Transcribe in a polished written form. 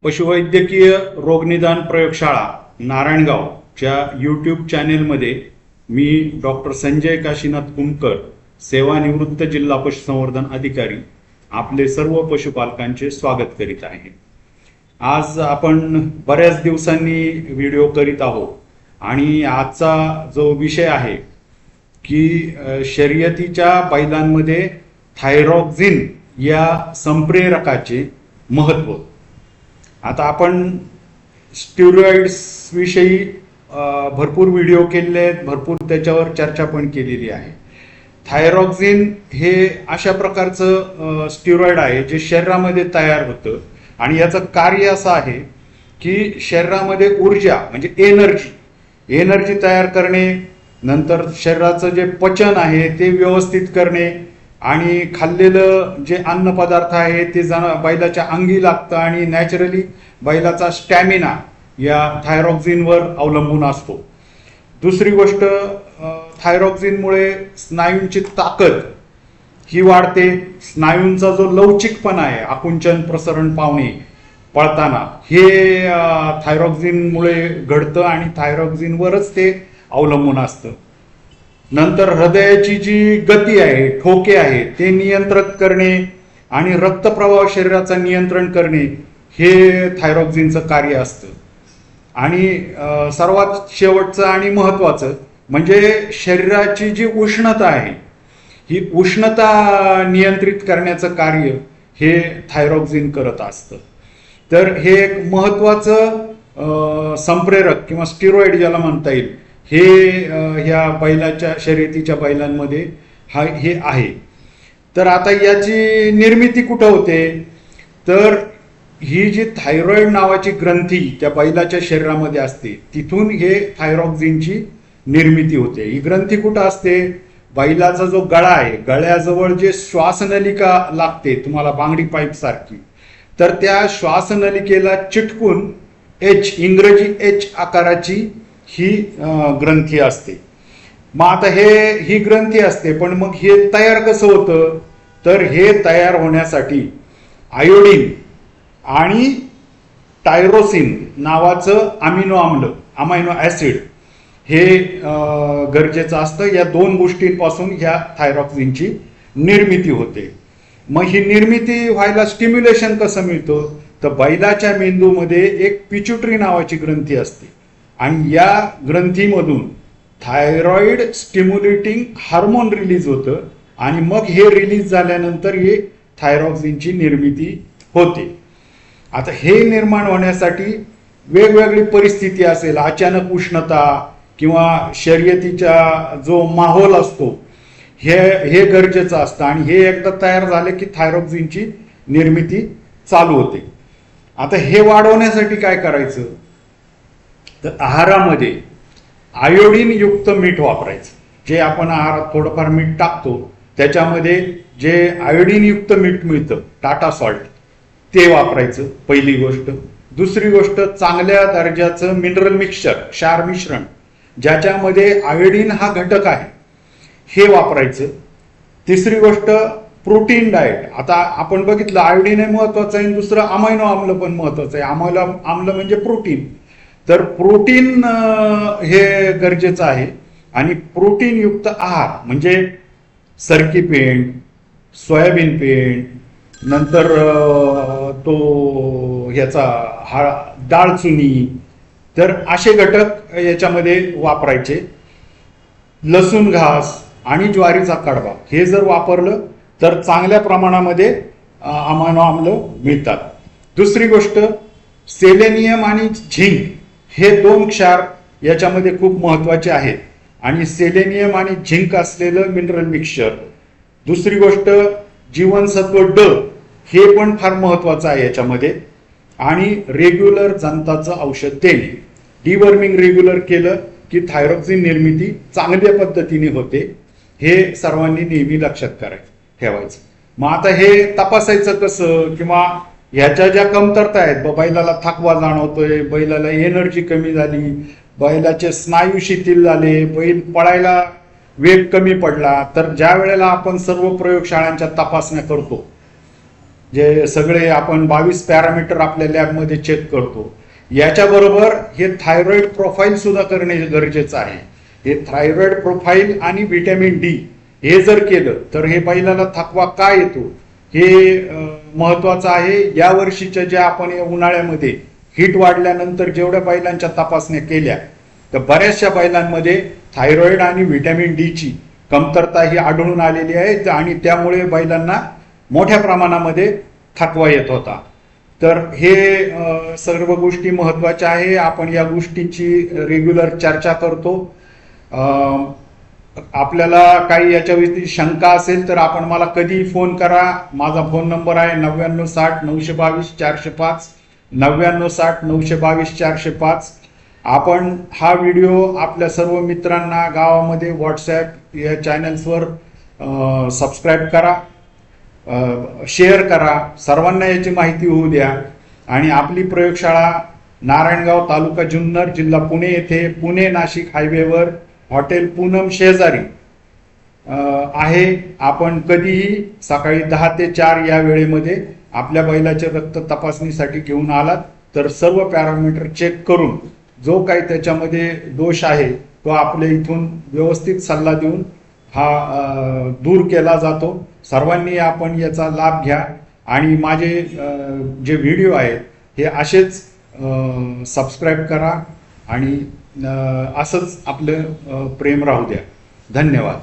पशुवैद्यकीय रोगनिदान प्रयोगशाळा नारायणगावच्या यूट्यूब चॅनेलमध्ये मी डॉक्टर संजय काशीनाथ कुमकर, सेवानिवृत्त जिल्हा पशुसंवर्धन अधिकारी, आपले सर्व पशुपालकांचे स्वागत करीत आहे। आज आपण बऱ्याच दिवसांनी व्हिडिओ करीत आहोत आणि आजचा जो विषय आहे की शर्यतीच्या बैलांमध्ये थायरॉक्सिन या संप्रेरकाचे महत्त्व। आता आपण स्टेरॉइड्स विषयी भरपूर व्हिडिओ केलेले आहेत, भरपूर त्याच्यावर चर्चा पण केलेली आहे। थायरॉक्सिन हे अशा प्रकारचं स्टेरॉइड आहे जे शरीरामध्ये तयार होतं आणि याचं कार्य असं आहे की शरीरामध्ये ऊर्जा म्हणजे एनर्जी तयार करणे, नंतर शरीराचं जे पचन आहे ते व्यवस्थित करणे आणि खाल्लेलं जे अन्न पदार्थ आहे ते बैलाच्या अंगी लागतं आणि नॅचरली बैलाचा स्टॅमिना या थायरॉक्सिनवर अवलंबून असतो। दुसरी गोष्ट, थायरॉक्सिनमुळे स्नायूंची ताकद ही वाढते। स्नायूंचा जो लवचिकपणा आहे, आकुंचन प्रसरण पावणे पळताना, हे थायरॉक्सिनमुळे घडतं आणि थायरॉक्सिनवरच ते अवलंबून असतं। नंतर हृदयाची जी गती आहे, ठोके आहे, ते नियंत्रित करणे आणि रक्तप्रवाह शरीराचा नियंत्रण करणे हे थायरॉक्सिनचं कार्य असतं। आणि सर्वात शेवटचं आणि महत्त्वाचं म्हणजे शरीराची जी उष्णता आहे, ही उष्णता नियंत्रित करण्याचं कार्य हे थायरॉक्सिन करत असतं। तर हे एक महत्त्वाचं संप्रेरक किंवा स्टेरॉइड ज्याला म्हणता येईल, हे ह्या बैलाच्या शर्यतीच्या बैलांमध्ये हे आहे। तर आता याची निर्मिती कुठं होते, तर ही जी थायरॉइड नावाची ग्रंथी त्या बैलाच्या शरीरामध्ये असते, तिथून हे थायरॉक्सिनची निर्मिती होते। ही ग्रंथी कुठं असते, बैलाचा जो गळा आहे, गळ्याजवळ जे श्वासनलिका लागते तुम्हाला बांगडी पाईप सारखी, तर त्या श्वासनलिकेला चिटकून इंग्रजी एच आकाराची ही ग्रंथी असते। मग आता ही ग्रंथी असते, पण मग हे तयार कसं होतं, तर हे तयार होण्यासाठी आयोडीन आणि टायरोसिन नावाचं अमायनो ऍसिड हे गरजेचं असतं। या दोन गोष्टींपासून ह्या थायरॉक्सिनची निर्मिती होते। मग ही निर्मिती व्हायला स्टिम्युलेशन कसं मिळतं, तर बैलाच्या मेंदूमध्ये एक पिट्युटरी नावाची ग्रंथी असते आणि या ग्रंथीमधून थायरॉइड स्टिम्युलेटिंग हार्मोन रिलीज होतं आणि मग हे रिलीज झाल्यानंतर हे थायरॉक्सिनची निर्मिती होते। आता हे निर्माण होण्यासाठी वेगवेगळी परिस्थिती असेल, अचानक उष्णता किंवा शर्यतीचा जो माहोल असतो, हे गरजेचं असतं आणि हे एकदा तयार झाले की थायरॉक्सिनची निर्मिती चालू होते। आता हे वाढवण्यासाठी काय करायचं, तर आहारामध्ये आयोडीन युक्त मीठ वापरायचं। जे आपण आहारात थोडंफार मीठ टाकतो त्याच्यामध्ये जे आयोडीन युक्त मीठ मिळतं, टाटा सॉल्ट, ते वापरायचं, पहिली गोष्ट। दुसरी गोष्ट, चांगल्या दर्जाचं मिनरल मिक्सचर, क्षार मिश्रण, ज्याच्यामध्ये आयोडीन हा घटक आहे, हे वापरायचं। तिसरी गोष्ट, प्रोटीन डाएट। आता आपण बघितलं आयोडीन हे महत्वाचं आहे, दुसरं अमायनो आम्ल पण महत्वाचं आहे। अमायनो आम्ल म्हणजे प्रोटीन, तर प्रोटीन हे गरजेचं आहे आणि प्रोटीन युक्त आहार म्हणजे सरकी पेंड, सोयाबीन पेंड, नंतर दाळचुनी, तर असे घटक याच्यामध्ये वापरायचे। लसूण घास आणि ज्वारीचा कडबा हे जर वापरलं तर चांगल्या प्रमाणामध्ये अमायनो आम्ल मिळतात। दुसरी गोष्ट, सेलेनियम आणि झिंक हे दोन क्षार याच्यामध्ये खूप महत्वाचे आहेत आणि सेलेनियम आणि झिंक असलेलं मिनरल मिक्सचर। दुसरी गोष्ट, जीवनसत्व ड हे पण फार महत्वाचं आहे याच्यामध्ये। आणि रेग्युलर जंताचं औषध देणे, डिवर्मिंग रेग्युलर केलं की थायरॉक्सिन निर्मिती चांगल्या पद्धतीने होते। हे सर्वांनी नेहमी लक्षात ठेवायचं। मग आता हे तपासायचं कसं, किंवा ह्याच्या ज्या कमतरता आहेत, बैलाला थकवा जाणवतोय, बैलाला एनर्जी कमी झाली, बैलाचे स्नायू शिथिल झाले, बैल पळायला वेग कमी पडला, तर ज्या वेळेला आपण सर्व प्रयोगशाळांच्या तपासण्या करतो जे सगळे आपण 22 पॅरामीटर आपल्या लॅबमध्ये चेक करतो, याच्याबरोबर हे थायरॉइड प्रोफाईल सुद्धा करणे गरजेचं आहे. हे थायरॉइड प्रोफाईल आणि व्हिटॅमिन डी हे जर केलं तर हे बैलाला थकवा का येतो हे महत्वाचं आहे. या वर्षीच्या ज्या आपण या उन्हाळ्यामध्ये हीट वाढल्यानंतर जेवढ्या बैलांच्या तपासण्या केल्या तर बऱ्याचशा बैलांमध्ये थायरॉइड आणि व्हिटॅमिन डी ची कमतरता ही आढळून आलेली आहे आणि त्यामुळे बैलांना मोठ्या प्रमाणामध्ये थकवा येत होता. तर हे सर्व गोष्टी महत्वाच्या आहे. आपण या गोष्टींची रेग्युलर चर्चा करतो. आपल्याला काही याच्याविषयी शंका असेल तर आपण मला कधीही फोन करा. माझा फोन नंबर आहे 9960 922 405 9960 922 405. आपण हा व्हिडिओ आपल्या सर्व मित्रांना गावामध्ये व्हॉट्सॲप या चॅनल्सवर सबस्क्राईब करा, शेअर करा, सर्वांना याची माहिती होऊ द्या. आणि आपली प्रयोगशाळा नारायणगाव, तालुका जुन्नर, जिल्हा पुणे येथे पुणे नाशिक हायवेवर हॉटेल पूनम शेजारी आहे. आपण कधीही सकाळी 10 ते 4 या वेळेमध्ये आपल्या बैलाच्या रक्त तपासणीसाठी घेऊन आलात तर सर्व पॅरामीटर चेक करून जो काही त्याच्यामध्ये दोष आहे तो आपल्या इथून व्यवस्थित सल्ला देऊन हा दूर केला जातो. सर्वांनी आपण याचा लाभ घ्या आणि माझे जे व्हिडिओ आहेत हे असेच सबस्क्राईब करा आणि असंच आपलं प्रेम राहू द्या. धन्यवाद.